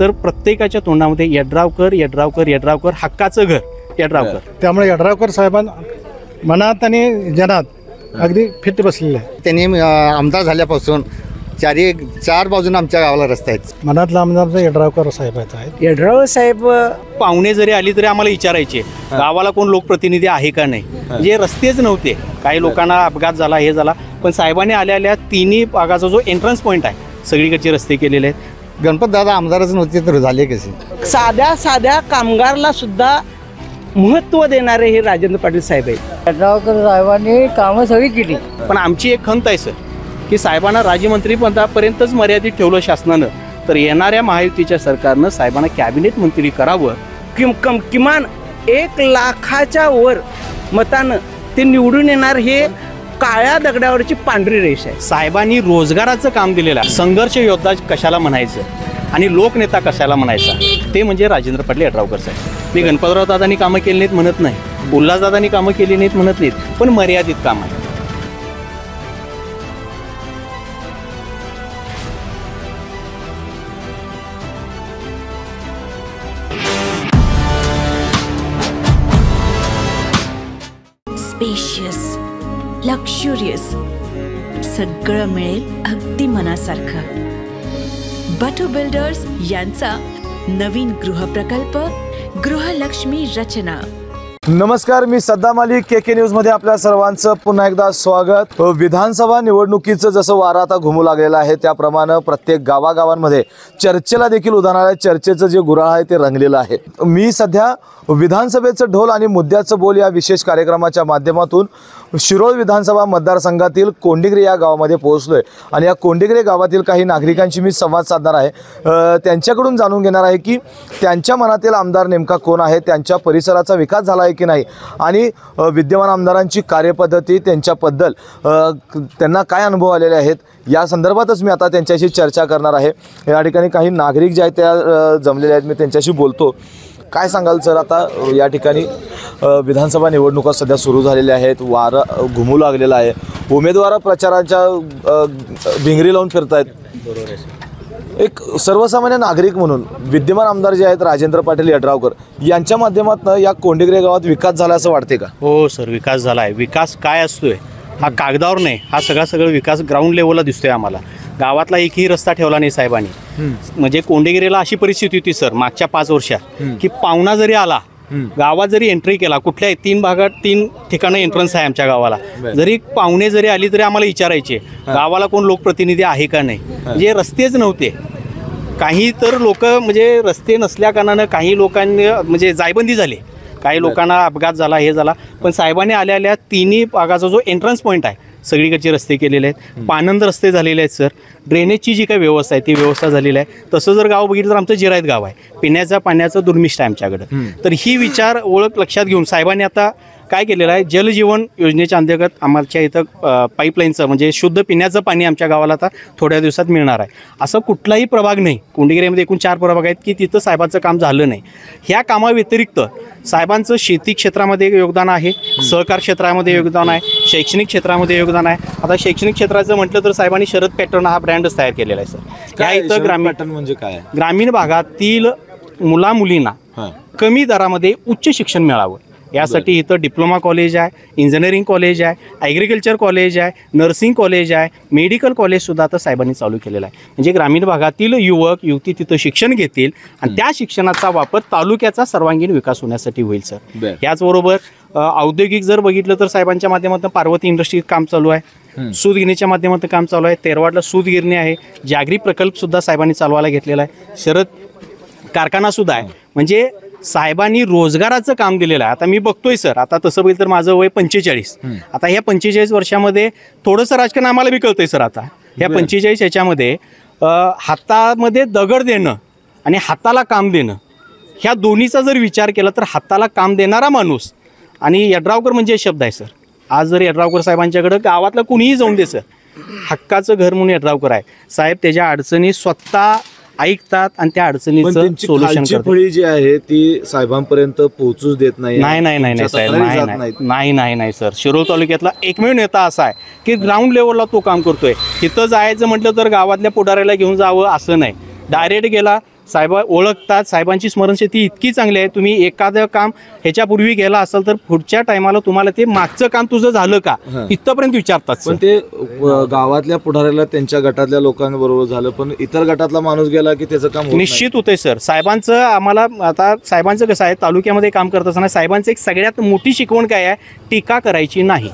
तर प्रत्येकाच्या तोंडामध्ये यड्रावकर यड्रावकर यड्रावकर, हक्काचं घर यड्रावकर. त्यामुळे यड्रावकर साहेबांना मनात आणि जनात अगदी फिट बसलेलं आहे. त्यांनी आमदार झाल्यापासून चार बाजूने आमच्या गावाला रस्ते आहेत. मनातला आमदार यड्रावकर साहेबाचा आहे. यड्रावकर साहेब पाहुणे जरी आली तरी आम्हाला विचारायचे गावाला कोण लोकप्रतिनिधी आहे का नाही. म्हणजे रस्तेच नव्हते, काही लोकांना अपघात झाला, हे झाला, पण साहेबांनी आल्या तिन्ही भागाचा जो एंट्रन्स पॉईंट आहे सगळीकडचे रस्ते केलेले आहेत. गणपत दादा आमदारच नव्हते तर झाले कसे. साध्या कामगारला सुद्धा महत्त्व देणारे हे राजेंद्र पाटील साहेब आहेत. यड्रावकर साहेबांनी कामं सगळी केली. पण आमची एक खंत आहे सर की साहेबांना राज्यमंत्री पदापर्यंतच मर्यादित ठेवलं शासनानं, तर येणाऱ्या महायुतीच्या सरकारनं साहेबांना कॅबिनेट मंत्री करावं. किमान 1 लाखाच्या वर मतानं ते निवडून येणार हे काळ्या दगडावरची पांढरी रेष आहे. साहेबांनी रोजगाराचं काम दिलेलं आहे. संघर्ष योद्धा कशाला म्हणायचं आणि लोकनेता कशाला म्हणायचा, ते म्हणजे राजेंद्र पाटील यड्रावकर साहेब. मी गणपतराव दादांनी कामं केली नाहीत म्हणत नाही, उल्हासदादांनी कामं केली नाहीत म्हणत नाहीत, पण मर्यादित काम आहे. स्पेशियस, लक्झुरियस, सगळं मिळेल अगदी मनासारखं. बटू बिल्डर्स यांचा नवीन गृहप्रकल्प गृहलक्ष्मी रचना. नमस्कार, मी सद्दाम अली, KK न्यूज मध्ये आपल्या सर्वांचं पुन्हा एकदा स्वागत. विधानसभा निवडणुकीचं जसं वारं आता घुमू लागलेलं आहे त्याप्रमाणे प्रत्येक गावागावांमध्ये चर्चेला देखील उदाहरण आहे. चर्चेचं जे गुऱ्हाळ आहे ते रंगलेलं आहे. मी सध्या विधानसभेचं ढोल आणि मुद्द्याचं बोल या विशेष कार्यक्रमाच्या माध्यमातून शिरोळ विधानसभा मतदारसंघातील कोंडिग्रे या गावामध्ये पोहोचलोय आणि या कोंडिग्रे गावातील काही नागरिकांशी मी संवाद साधणार आहे. त्यांच्याकडून जाणून घेणार आहे की त्यांच्या मनातील आमदार नेमका कोण आहे, त्यांच्या परिसराचा विकास झाला आहे की नाही आणि विद्यमान आमदारांची कार्यपद्धती त्यांच्याबद्दल त्यांना काय अनुभव आलेले आहेत या संदर्भातच मी आता त्यांच्याशी चर्चा करणार आहे. या ठिकाणी काही नागरिक जे आहेत त्या जमलेले आहेत, मी त्यांच्याशी बोलतो. काय सांगाल सर, आता या ठिकाणी विधानसभा निवडणुका सध्या सुरू झालेल्या आहेत, वारं घुमू लागलेलं आहे, उमेदवार प्रचाराच्या भिंगरी लावून फिरतायत. बरोबर आहे. एक सर्वसामान्य नागरिक म्हणून विद्यमान आमदार जे आहेत राजेंद्र पाटील यड्रावकर यांच्या माध्यमातून या कोंडिग्रे गावात विकास झाला असं वाटते का? हो सर, विकास झाला आहे. विकास काय असतोय हा कागदावर नाही, हा सगळा विकास ग्राउंड लेवलला दिसतोय आम्हाला. गावातला एकही रस्ता ठेवला नाही साहेबांनी. म्हणजे कोंडिग्रेला अशी परिस्थिती होती सर मागच्या 5 वर्षात की पाहुणा जरी आला, गावात जरी एंट्री केला, कुठल्याही 3 भागात 3 ठिकाणं एंट्रन्स आहे आमच्या गावाला, जरी पाहुणे जरी आली तरी आम्हाला विचारायचे गावाला कोण लोकप्रतिनिधी आहे का नाही. म्हणजे रस्तेच नव्हते. काही तर लोक म्हणजे रस्ते नसल्या कारणानं काही लोकांनी म्हणजे जायबंदी झाली, काही लोकांना अपघात झाला, हे झाला, पण साहेबांनी आल्या तिन्ही भागाचा जो एंट्रन्स पॉईंट आहे सगळीकडचे रस्ते केलेले आहेत. पानंद रस्ते झालेले आहेत सर. ड्रेनेजची जी काही व्यवस्था आहे ती व्यवस्था झालेली आहे. तसं जर गाव बघितलं तर आमचं जिरायत गाव आहे, पिण्याच्या पाण्याचं दुर्मिष्ट आहे आमच्याकडं. तर ही विचार ओळख लक्षात घेऊन साहेबांनी आता काय केलेलं आहे, जलजीवन योजनेच्या अंतर्गत आमच्या इथं पाईपलाईनचं म्हणजे शुद्ध पिण्याचं पाणी आमच्या गावाला आता थोड्या दिवसात मिळणार आहे. असं कुठलाही प्रभाग नाही, कोंडिग्रेमध्ये एकूण 4 प्रभाग आहेत की तिथं साहेबांचं काम झालं नाही. ह्या कामाव्यतिरिक्त साहेबांचं शेती क्षेत्रामध्ये योगदान आहे, सहकार क्षेत्रामध्ये योगदान आहे, शैक्षणिक क्षेत्रामध्ये योगदान आहे. आता शैक्षणिक क्षेत्राचं म्हटलं तर साहेबांनी शरद पॅटर्न हा ब्रँडच तयार केलेला आहे सर. ह्या इथं ग्रामीण पॅटर्न म्हणजे काय, ग्रामीण भागातील मुलामुलींना कमी दरामध्ये उच्च शिक्षण मिळावं यासाठी इथं डिप्लोमा कॉलेज आहे, इंजिनिअरिंग कॉलेज आहे, ॲग्रिकल्चर कॉलेज आहे, नर्सिंग कॉलेज आहे, मेडिकल कॉलेजसुद्धा आता साहेबांनी चालू केलेला आहे. म्हणजे ग्रामीण भागातील युवक युवती तिथं शिक्षण घेतील आणि त्या शिक्षणाचा वापर तालुक्याचा सर्वांगीण विकास होण्यासाठी होईल सर. याचबरोबर औद्योगिक जर बघितलं तर साहेबांच्या माध्यमातून पार्वती इंडस्ट्रीत काम चालू आहे, सूतगिरणीच्या माध्यमातून काम चालू आहे, तेरवाडला सूतगिरणी आहे, जागरी प्रकल्पसुद्धा साहेबांनी चालवायला घेतलेला आहे, शरद कारखानासुद्धा आहे. म्हणजे साहेबांनी रोजगाराचं काम दिलेलं आहे. आता मी बघतोय सर, आता तसं बघितलं तर माझं वय 45. आता ह्या 45 वर्षामध्ये थोडंसं राजकारण आम्हाला बी कळतंय सर. आता ह्या 45 ह्याच्यामध्ये हातामध्ये दगड देणं आणि हाताला काम देणं ह्या दोन्हीचा जर विचार केला तर हाताला काम देणारा माणूस आणि यड्रावकर म्हणजे शब्द आहे सर. आज जर यड्रावकर साहेबांच्याकडं गावातलं कुणीही जाऊन दे सर, हक्काचं घर म्हणून यड्रावकर आहे साहेब. त्याच्या अडचणी स्वतः ऐकतात आणि त्या अडचणीचं सोल्युशन करतात. फळी जी आहे ती साहेबांपर्यंत पोहोचूच देत नाही. नाही सर. शिरोळ तालुक्यातला एकमेव नेता असा आहे की ग्राउंड लेवलला तो काम करतोय. तिथं जायचं म्हटलं तर गावातल्या पुढाऱ्याला घेऊन जावं असं नाही, डायरेक्ट गेला साहेब ओळखतात. साहेबांची स्मरणशक्ती इतकी चांगली आहे, तुम्ही एखादं काम ह्याच्यापूर्वी गेला असाल तर पुढच्या टायमाला तुम्हाला ते मागचं काम तुझं झालं का इथपर्यंत विचारतात. पण ते गावातल्या पुढाऱ्याला त्यांच्या गटातल्या लोकांबरोबर झालं, पण इतर गटातला माणूस गेला की त्याचं काम होत नाही. निश्चित होतंय सर. साहेबांचं आम्हाला आता साहेबांचं कसं आहे, तालुक्यामध्ये काम करत असताना साहेबांचं एक सगळ्यात मोठी शिकवण काय आहे, टीका करायची नाही,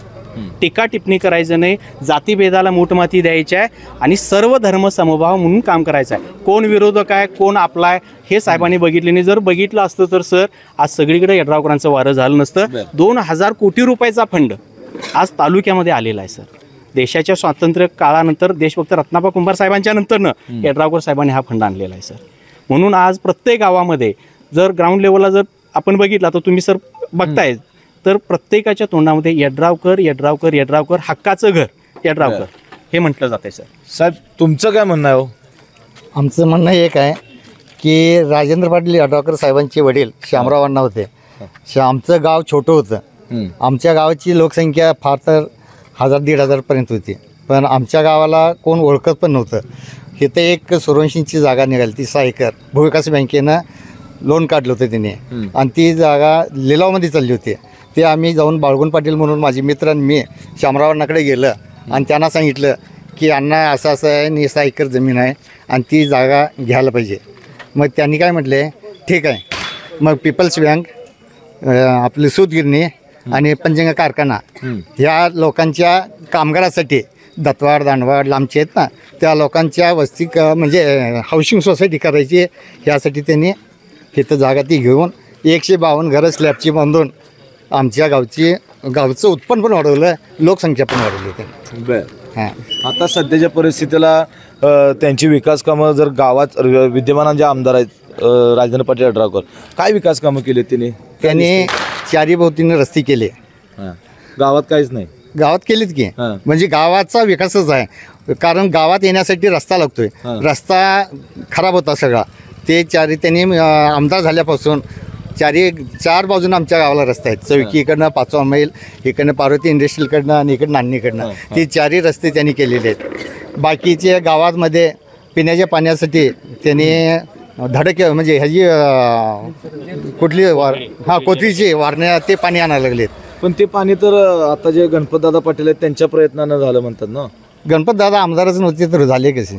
टीका टिप्पणी करायचं नाही, जातीभेदाला मूठमाती द्यायची आहे आणि सर्व धर्म समभाव म्हणून काम करायचं आहे. कोण विरोधक आहे कोण आपला आहे हे साहेबांनी बघितले नाही. जर बघितलं असतं तर सर आज सगळीकडे यड्रावकरांचं वारं झालं नसतं. 2000 कोटी रुपयाचा फंड आज तालुक्यामध्ये आलेला आहे सर. देशाच्या स्वातंत्र्य काळानंतर देशभक्त रत्नापा कुंभार साहेबांच्या नंतरनं यड्रावकर साहेबांनी हा फंड आणलेला आहे सर. म्हणून आज प्रत्येक गावामध्ये जर ग्राउंड लेवलला जर आपण बघितला तर तुम्ही सर बघताय तर प्रत्येकाच्या तोंडामध्ये यड्रावकर यड्रावकर यड्रावकर हक्काचं घर यड्रावकर हे म्हटलं जाते सर. साहेब तुमचं काय म्हणणं आहे हो? आमचं म्हणणं एक आहे की राजेंद्र पाटील यड्रावकर साहेबांचे वडील शामराव अण्णा होते. आमचं गाव छोटं होतं. आमच्या गावाची लोकसंख्या फार तर 1000-1500 होती, पण आमच्या गावाला कोण ओळखत पण नव्हतं. इथं एक सूर्यवंशींची जागा निघाली, ती 6 एकर भूविकास बँकेनं लोन काढलं होतं त्याने आणि ती जागा लिलावमध्ये चालली होती. ते आम्ही जाऊन बाळगुण पाटील म्हणून माझे मित्र आणि मी शामराव अण्णाकडे गेलं आणि त्यांना सांगितलं की अण्णा असं असं आहे आणि 6 एकर जमीन आहे आणि ती जागा घ्यायला पाहिजे. मग त्यांनी काय म्हटले, ठीक आहे. मग पीपल्स बँक, आपली सूतगिरणी आणि पंचगंगा कारखाना ह्या लोकांच्या कामगारासाठी दत्तवाड दांडवाड लांबचे आहेत ना, त्या लोकांच्या वस्ती म्हणजे हाऊसिंग सोसायटी करायची, ह्यासाठी त्यांनी इथं जागा ती घेऊन 152 घरं स्लॅबची बांधून आमच्या गावचं उत्पन्न पण वाढवलं, लोकसंख्या पण वाढवली त्यांनी. बरं. आता सध्याच्या परिस्थितीला त्यांची विकास कामं जर गावात विद्यमान जे आमदार आहेत राजेंद्र पाटील यड्रावकर, काय विकास कामं केली त्यांनी? चारी भोवतीने रस्ते केले. गावात काहीच नाही. गावात केलीत की, म्हणजे गावाचा विकासच आहे. कारण गावात येण्यासाठी रस्ता लागतोय, रस्ता खराब होता सगळा. ते त्यांनी आमदार झाल्यापासून 4 बाजून आमच्या गावाला रस्ते आहेत. चौकी इकडनं 5वा मैल, इकडनं पार्वती इंडस्ट्रीलकडनं आणि इकडं नान्नीकडनं, ते 4 रस्ते त्यांनी केलेले आहेत. बाकीचे गावामध्ये पिण्याच्या पाण्यासाठी त्यांनी धडक म्हणजे ह्याची कुठली कोथळीची वारण्या ते पाणी आणायला लागलेत. पण ते पाणी तर आता जे गणपतदादा पाटील आहेत त्यांच्या प्रयत्नानं झालं म्हणतात ना. गणपतदादा आमदारच नव्हते तर झाले कसे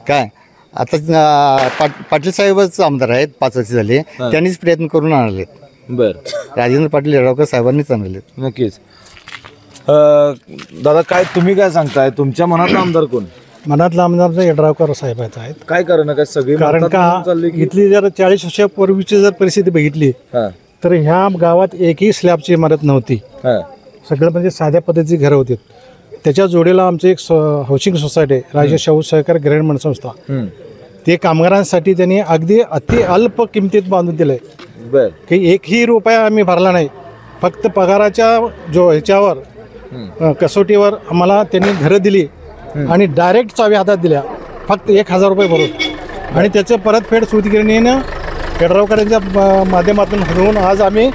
काय? आता पाटील साहेबच आमदार आहेत, 5 वर्ष झाले, त्यांनीच प्रयत्न करून आणले. बरं. राजेंद्र पाटील यड्रावकर साहेबांनीच आणले. नक्कीच. दादा काय तुम्ही काय सांगताय, तुमच्या मनातला आमदार कोण? मनातला आमदार यड्रावकर साहेबांचा आहेत. काय कारण काय सगळी? कारण का इथली जर 40 वर्षापूर्वीची जर परिस्थिती बघितली तर ह्या गावात एकही स्लॅबची इमारत नव्हती. सगळं म्हणजे साध्या पद्धतीची घरं होती. त्याच्या जोडीला आमची एक हाऊसिंग सोसायटी राजे शाहू सहकार ग्रामीण संस्था, ते कामगारांसाठी त्यांनी अगदी अति अल्प किमतीत बांधून दिलंय. की 1ही रुपया आम्ही भरला नाही. फक्त पगाराच्या ह्याच्यावर कसोटीवर आम्हाला त्यांनी घरं दिली आणि डायरेक्ट चावी हातात दिल्या, फक्त 1000 रुपये भरून. आणि त्याचं परतफेड सूतगिरणीनं यड्रावकरांच्या माध्यमातून होऊन आज आम्ही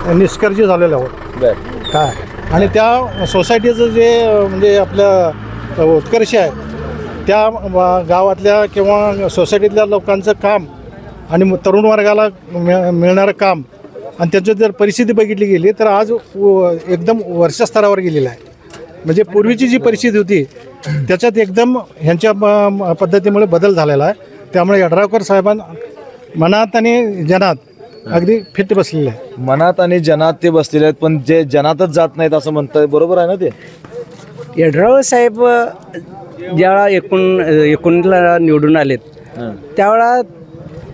निष्कर्षी झालेलो आहोत. काय आणि त्या सोसायटीचं जे म्हणजे आपलं उत्कर्ष आहे, त्या गावातल्या किंवा सोसायटीतल्या लोकांचं काम आणि तरुण वर्गाला मिळणारं काम आणि त्यांची जर परिस्थिती बघितली गेली तर आज एकदम वर्षस्तरावर गेलेलं आहे. म्हणजे पूर्वीची जी परिस्थिती होती त्याच्यात एकदम ह्यांच्या पद्धतीमुळे बदल झालेला आहे. त्यामुळे यड्रावकर साहेबांना मनात आणि जनात अगदी फिट बसलेलं आहे. मनात आणि जनात ते बसलेले आहेत, पण जे जनातच जात नाहीत असं म्हणतात, बरोबर आहे ना ते? यड्रावकर साहेब ज्यावेळा 19 निवडून आलेत त्यावेळा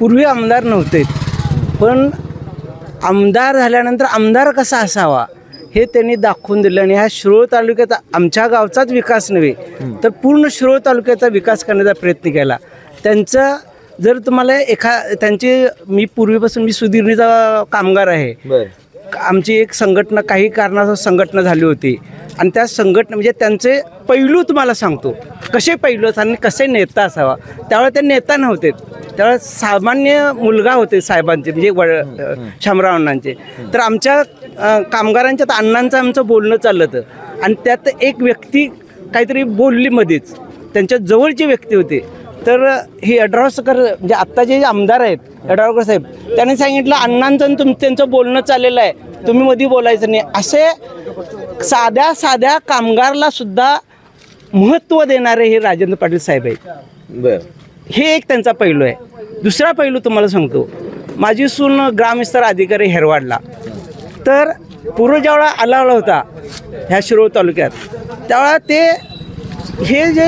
पूर्वी आमदार नव्हते, पण आमदार झाल्यानंतर आमदार कसा असावा हे त्यांनी दाखवून दिलं. आणि ह्या शिरोळ तालुक्यात आमच्या गावचाच विकास नव्हे तर पूर्ण शिरोळ तालुक्याचा विकास करण्याचा प्रयत्न केला. त्यांचं जर तुम्हाला त्यांची मी पूर्वीपासून मी सुधीरणीचा कामगार आहे. आमची एक संघटना काही कारणास्तव संघटना झाली होती आणि त्या संघटना म्हणजे त्यांचे पैलू तुम्हाला सांगतो कसे पैलू आणि कसे नेता असावा. त्यावेळेस ते नेता नव्हते, त्यावेळेस सामान्य मुलगा होते साहेबांचे म्हणजे शामराव अण्णांचे. तर आमच्या कामगारांच्यात अण्णांचं आमचं बोलणं चाललं होतं आणि त्यात एक व्यक्ती काहीतरी बोलली मध्येच, त्यांच्या जवळची व्यक्ती होती तर हे यड्रावकर म्हणजे आत्ता जे आमदार आहेत यड्रावकर साहेब त्यांनी सांगितलं अण्णांचं त्यांचं बोलणं चाललेलं आहे, तुम्ही मध्ये बोलायचं नाही. असे साध्या कामगारला सुद्धा महत्त्व देणारे हे राजेंद्र पाटील साहेब आहेत. बर. हे एक त्यांचा पैलू आहे. दुसरा पैलू तुम्हाला सांगतो, माझी सून ग्रामविस्तार अधिकारी हेरवाडला, तर पूर्व जेवढा आला होता ह्या शिरोळ तालुक्यात तेव्हा ते हे जे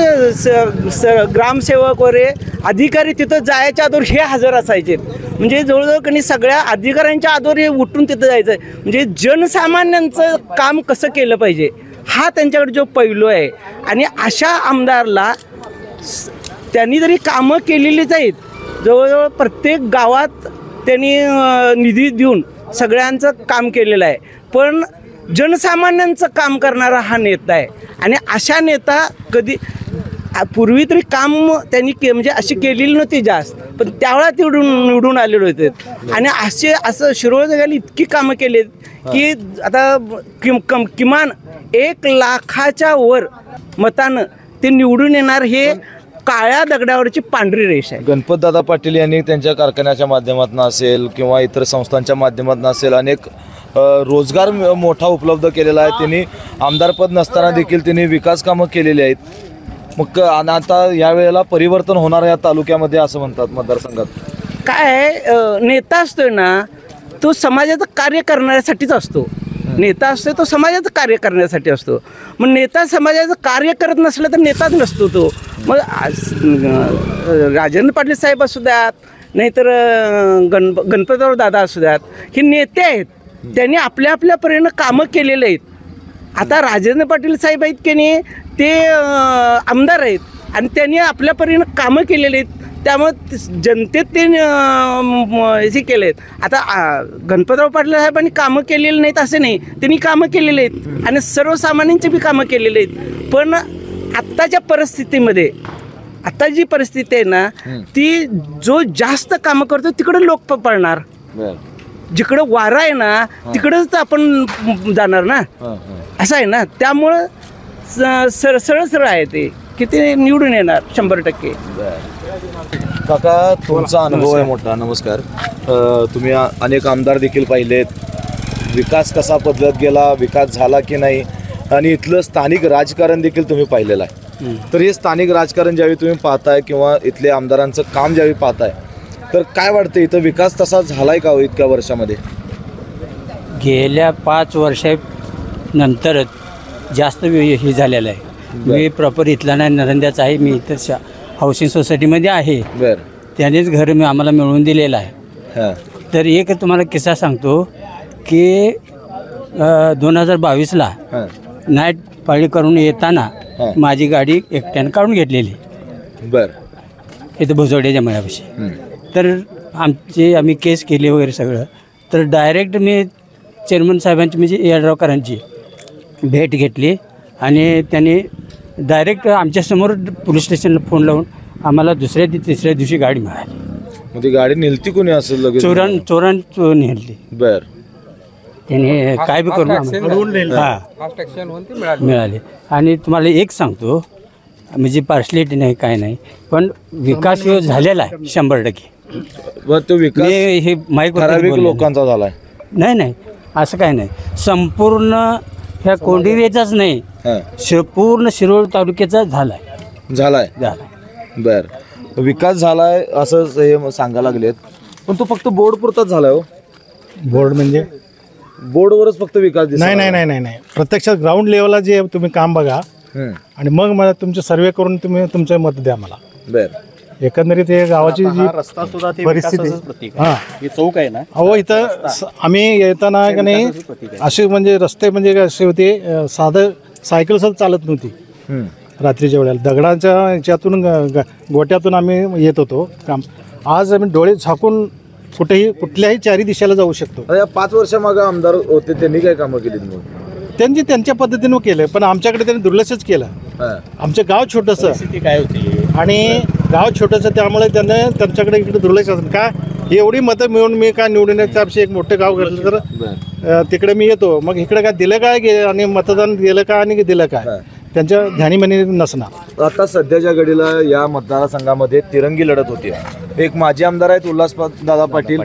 ग्रामसेवक वगैरे अधिकारी तिथं जायच्या अगोदर हे हजर असायचे. म्हणजे जवळजवळ कधी सगळ्या अधिकाऱ्यांच्या अगोदर हे उठून तिथं जायचं. म्हणजे जनसामान्यांचं काम कसं केलं पाहिजे हा त्यांच्याकडे जो पैलू आहे. आणि अशा आमदारला त्यांनी जरी कामं केलेलीच आहेत, जवळजवळ प्रत्येक गावात त्यांनी निधी देऊन सगळ्यांचं काम केलेलं आहे, पण जनसामान्यांचं काम करणारा हा नेता आहे. आणि अशा नेता कधी पूर्वी तरी काम त्यांनी म्हणजे अशी केलेली नव्हती जास्त, पण त्यावेळा ते निवडून आलेले होते. आणि असं शिरोळ जगाला इतकी कामं केली की आता किमान 1 लाखाच्या वर मतानं ते निवडून येणार, हे काळ्या दगडावरची पांढरी रेष आहे. गणपतदादा पाटील यांनी त्यांच्या कारखान्याच्या माध्यमातून असेल किंवा इतर संस्थांच्या माध्यमातून असेल अनेक रोजगार मोठा उपलब्ध केलेला आहे. त्यांनी आमदारपद नसताना देखील त्यांनी विकास कामं केलेली आहेत. मग आता यावेळेला परिवर्तन होणार या तालुक्यामध्ये असं म्हणतात मतदारसंघात. काय नेता असतोय ना, तो समाजाचं कार्य करण्यासाठीच असतो. नेता असतो तो समाजाचं कार्य करण्यासाठी असतो. मग नेता समाजाचं कार्य करत नसलं तर नेताच नसतो तो. मग राजेंद्र पाटील साहेब असू द्यात, नाहीतर गणपतराव दादा असू द्यात, हे नेते आहेत. त्यांनी आपल्या परीनं कामं केलेले आहेत. आता राजेंद्र पाटील साहेब आहेत की नाही, ते आमदार आहेत आणि त्यांनी आपल्या परीनं कामं केलेले आहेत. त्यामुळे जनतेत ते हे केले आहेत. आता गणपतराव पाटील साहेबांनी कामं केलेली नाहीत असे नाही, त्यांनी कामं केलेले आहेत आणि सर्वसामान्यांचे बी कामं केलेले आहेत. पण आत्ताच्या परिस्थितीमध्ये आता जी परिस्थिती आहे ना, ती जो जास्त कामं करतो तिकडं लोक पळणार. जिकडं वारा आहे ना तिकडंच आपण जाणार ना, असं आहे ना. त्यामुळं सरळ आहे ते की ते निवडून येणार 100%. काका, तुमचा अनुभव आहे मोठा. नमस्कार. तुम्ही अनेक आमदार देखील पाहिलेत. विकास कसा बदलत गेला, विकास झाला की नाही, आणि इथलं स्थानिक राजकारण देखील तुम्ही पाहिलेलं आहे. तर हे स्थानिक राजकारण ज्यावेळी तुम्ही पाहताय किंवा इथले आमदारांचं काम ज्यावेळी पाहताय, तर काय वाटतं इथं विकास तसा झालाय का हो इतक्या वर्षामध्ये? गेल्या 5 वर्षानंतरच जास्त हे झालेलं आहे. मी प्रॉपर इथला नाही, नरंद्याचा आहे. मी इतर हाऊसिंग सोसायटीमध्ये आहे. त्यानेच घर आम्हाला मिळवून दिलेलं आहे. तर एक तुम्हाला किस्सा सांगतो की 2022ला नाईट पाळी करून येताना माझी गाडी एकट्यानं काढून घेतलेली. इथं भुजवड्याच्या मळ्यापाशी. तर आम्ही केस केली वगैरे सगळं. तर डायरेक्ट मी चेअरमन साहेबांची म्हणजे यड्रावकरांची भेट घेतली आणि त्यांनी डायरेक्ट आमच्यासमोर पोलीस स्टेशनला फोन लावून आम्हाला दुसऱ्या तिसऱ्या दिवशी गाडी मिळाली. मग ती गाडी नेलती कोणी असेल? लगेच चोरान नेली. त्याने काय बी करून मिळाले. आणि तुम्हाला एक सांगतो, म्हणजे पार्शलिटी नाही काय नाही, पण विकास झालेला आहे 100%. तो विकास हे माईक लोकांचा झालाय? नाही, असं काय नाही. संपूर्ण ह्या कोंडिरेचाच नाही, पूर्ण शिरोळ तालुक्याचा झालाय. बर. विकास झालाय असं हे सांगायला लागलेत, पण तो फक्त बोर्ड पुरताच झालाय. हो, बोर्ड म्हणजे बोर्डवरच फक्त विकास दिसतो? नाही. प्रत्यक्षात ग्राउंड लेवलला जे तुम्ही काम बघा आणि मग मला तुमचे सर्वे करून तुम्ही तुमचं मत द्या मला. एकंदरीत हे गावाची जी रस्ता सुद्धा परिस्थिती, हे चौक आहे ना, अहो इथं आम्ही येताना की नाही असे म्हणजे रस्ते म्हणजे असे होते, साधं सायकल सुद्धा चालत नव्हती रात्रीच्या वेळेला. दगडांच्या ह्याच्यातून गोट्यातून आम्ही येत होतो काम. आज आम्ही डोळे झाकून कुठल्याही 4 दिशेला जाऊ शकतो. या 5 वर्षामागे आमदार होते, त्यांनी काय कामं केली? त्यांनी त्यांच्या पद्धतीनं केलं, पण आमच्याकडे त्यांनी दुर्लक्षच केलं. आमचं गाव छोटंसं काय होती आणि गाव छोटंसं, त्यामुळे त्यांच्याकडे इकडे दुर्लक्ष असतं. काय एवढी मतं मिळून मी काय निवडून त्यापेक्षा एक मोठं गाव घेतलं तर तिकडे मी येतो. मग इकडे काय दिलं काय आणि मतदान दिलं काय आणि दिलं काय त्यांच्या ध्यानीमनी नसणार. आता सध्याच्या घडीला या मतदारसंघामध्ये तिरंगी लढत होती. एक माजी आमदार आहेत उल्हासदादा पाटील,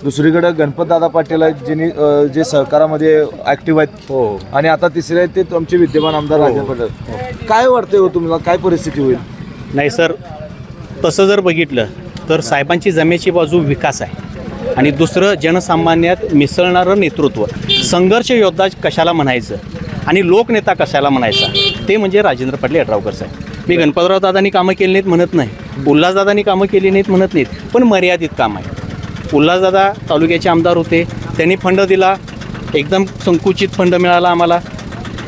दुसरीकडे गणपतदादा पाटील आहेत ज्यांनी जे सहकारामध्ये ऍक्टिव्ह आहेत, आणि आता तिसरे आहेत ते तुमचे विद्यमान आमदार राजेंद्र पाटील. काय वाटतंय हो तुम्हाला, काय परिस्थिती होईल? नाही सर, तसं जर बघितलं तर साहेबांची जमेची बाजू विकास आहे आणि दुसरं जनसामान्यात मिसळणारं नेतृत्व. संघर्ष योद्धा कशाला म्हणायचं आणि लोकनेता कशाला म्हणायचा, ते म्हणजे राजेंद्र पाटील यड्रावकर साहेब. मी गणपतराव दादांनी कामं केली नाहीत म्हणत नाही, उल्हासदादांनी कामं केली नाहीत म्हणत नाहीत, पण मर्यादित काम आहे. उल्हासदादा तालुक्याचे आमदार होते, त्यांनी फंड दिला, एकदम संकुचित फंड मिळाला आम्हाला.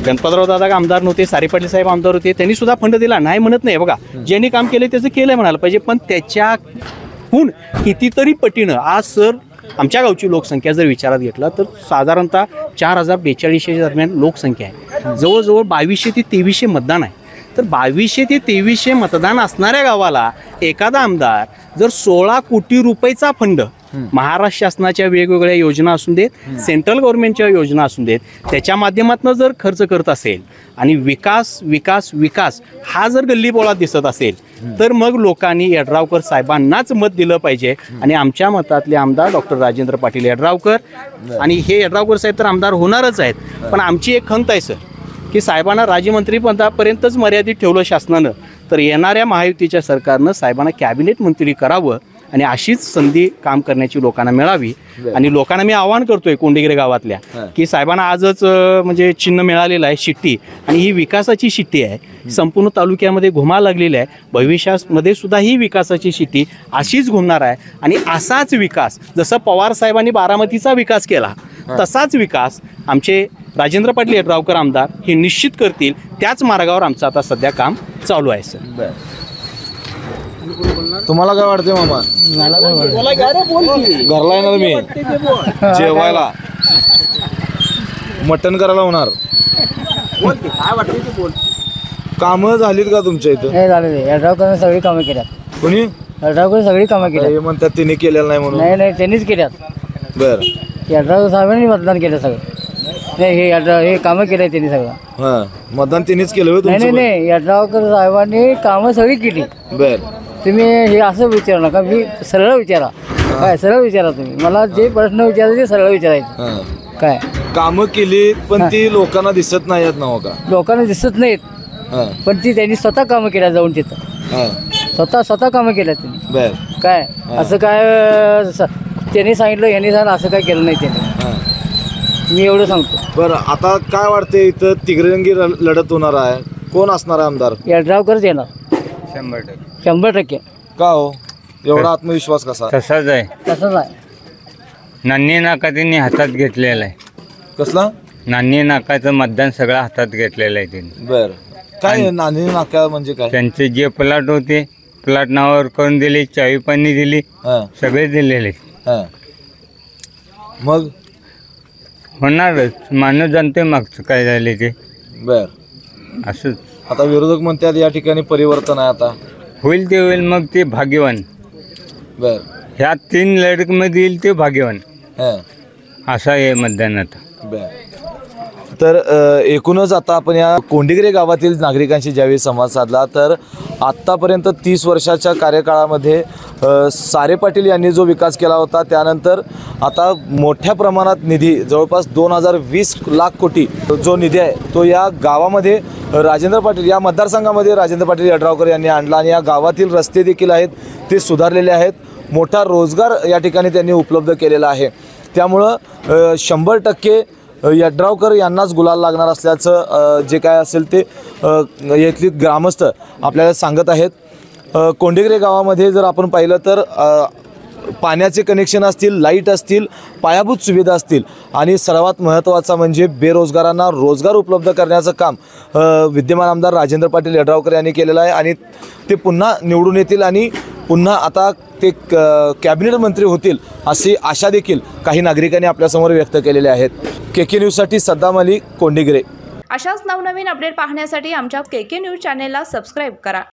गणपतराव दादा आमदार नव्हते, सारे पाटील साहेब आमदार होते, त्यांनी सुद्धा फंड दिला, नाही म्हणत नाही. बघा, ज्यांनी काम केले त्याचं केलं म्हणायला पाहिजे, पण त्याच्याहून कितीतरी पटीनं आज सर आमच्या गावची लोकसंख्या जर विचारात घेतला तर साधारणतः 4042 दरम्यान लोकसंख्या आहे. जवळजवळ 2200 ते 2300 मतदान आहे. तर 2200 ते 2300 मतदान असणाऱ्या गावाला एखादा आमदार जर 16 कोटी रुपयेचा फंड महाराष्ट्र शासनाच्या वेगवेगळ्या योजना असून देत, सेंट्रल गव्हर्नमेंटच्या योजना असून देत, त्याच्या माध्यमातून जर खर्च करत असेल आणि विकास विकास विकास हा जर गल्लीबोळात दिसत असेल तर मग लोकांनी यड्रावकर साहेबांनाच मत दिलं पाहिजे. आणि आमच्या मतातले आमदार डॉक्टर राजेंद्र पाटील यड्रावकर, आणि हे यड्रावकर साहेब तर आमदार होणारच आहेत. पण आमची एक खंत आहे सर की साहेबांना राज्यमंत्री पदापर्यंतच मर्यादित ठेवलं शासनानं, तर येणाऱ्या महायुतीच्या सरकारनं साहेबांना कॅबिनेट मंत्री करावं आणि अशीच संधी काम करण्याची लोकांना मिळावी. आणि लोकांना मी आवाहन करतोय कोंडेगिरे गावातल्या की साहेबांना आजच म्हणजे चिन्ह मिळालेलं आहे शिट्टी, आणि ही विकासाची शिट्टी आहे, संपूर्ण तालुक्यामध्ये घुमा लागलेली आहे. भविष्यामध्ये सुद्धा ही विकासाची शिट्टी अशीच घुमणार आहे. आणि असाच विकास जसं पवार साहेबांनी बारामतीचा विकास केला तसाच विकास आमचे राजेंद्र पाटील यड्रावकर आमदार हे निश्चित करतील. त्याच मार्गावर आमचं आता सध्या काम चालू आहे सर. तुम्हाला काय वाटते मामा? घरला येणार मी जेवायला, मटण करायला होणार. कामं झालीत का तुमच्या इथं? हे झालेले यड्रावकरने सगळी कामं केल्यात. कोणी? यड्रावकर सगळी कामं केल्यात. हे म्हणतात तिने केलेलं नाही म्हणून. नाही त्यांनीच केल्यात. बर, यड्रावकर साहेबांनी मतदान केलं सगळं. नाही हे कामं केलं त्यांनी सगळं. हा, मतदान तिनेच केलं? नाही यड्रावकर साहेबांनी कामं सगळी केली. बर, तुम्ही हे असं विचारू नका, मी सरळ विचारा. काय सरळ विचारा तुम्ही, मला जे प्रश्न विचारायचे ते सरळ विचारायचे. काय कामं केली पण ती लोकांना दिसत नाहीत ना का? लोकांना दिसत नाहीत, पण ती त्यांनी स्वतः कामं केल्या जाऊन तिथं. स्वतः कामं केल्या त्यांनी. बर, काय असं काय त्यांनी सांगितलं यांनी सांगितलं असं काय केलं नाही त्यांनी. मी एवढं सांगतो. बरं, आता काय वाटते इथं तिरंगी लढत होणार आहे, कोण असणार आहे आमदार? यड्रावकरच येणार 100%. का हो एवढा आत्मविश्वास कसा? तसाच आहे. नान्नी नाका त्यांनी हातात घेतलेला आहे. कसला? नान्नी नाकाचं मतदान सगळं हातात घेतलेलं आहे त्यांनी. बर, काय नान्नी नाका म्हणजे काय? त्यांचे जे प्लॉट होते प्लॉट नावावर करून दिले, चावी पाणी दिली, सगळे दिलेले. मग होणारच, माणूस जाणते मागचं काय झाले ते. बर, असंच. आता विरोधक म्हणतात या ठिकाणी परिवर्तन आहे, आता होईल ते होईल, मग ते भाग्यवान. बर, ह्या 3 लढतमध्ये येईल ते भाग्यवान, असा आहे मतदान आता. बर, तर एकूणच आता आपण या कोंडिगिरे गावातील नागरिकांशी ज्यावेळी संवाद साधला तर आत्तापर्यंत 30 वर्षाच्या कार्यकाळामध्ये सारे पाटील यांनी जो विकास केला होता त्यानंतर आता मोठ्या प्रमाणात निधी जवळपास 2020 लाख कोटी जो निधी आहे तो या गावामध्ये राजेंद्र पाटील या मतदारसंघामध्ये राजेंद्र पाटील यड्रावकर यांनी आणला. आणि या गावातील रस्ते देखील आहेत ते सुधारलेले आहेत, मोठा रोजगार या ठिकाणी त्यांनी उपलब्ध केलेला आहे. त्यामुळं 100% यड्रावकर यांनाच गुलाल लागणार असल्याचं जे काय असेल ते येथील ग्रामस्थ आपल्याला सांगत आहेत. कोंडिगिरे गावामध्ये जर आपण पाहिलं तर पाण्याचे कनेक्शन असतील, लाईट असतील, पायाभूत सुविधा असतील आणि सर्वात महत्त्वाचा म्हणजे बेरोजगारांना रोजगार उपलब्ध करण्याचं काम विद्यमान आमदार राजेंद्र पाटील यड्रावकर यांनी केलेलं आहे. आणि ते पुन्हा निवडून येतील आणि पुन्हा आता ते कॅबिनेट मंत्री होतील अशी आशा देखील काही नागरिकांनी आपल्यासमोर व्यक्त केलेल्या आहेत. KK न्यूजसाठी सद्दाम अली, कोंडिगिरे. अशाच नवनवीन अपडेट पाहण्यासाठी आमच्या KK न्यूज चॅनेलला सबस्क्राईब करा.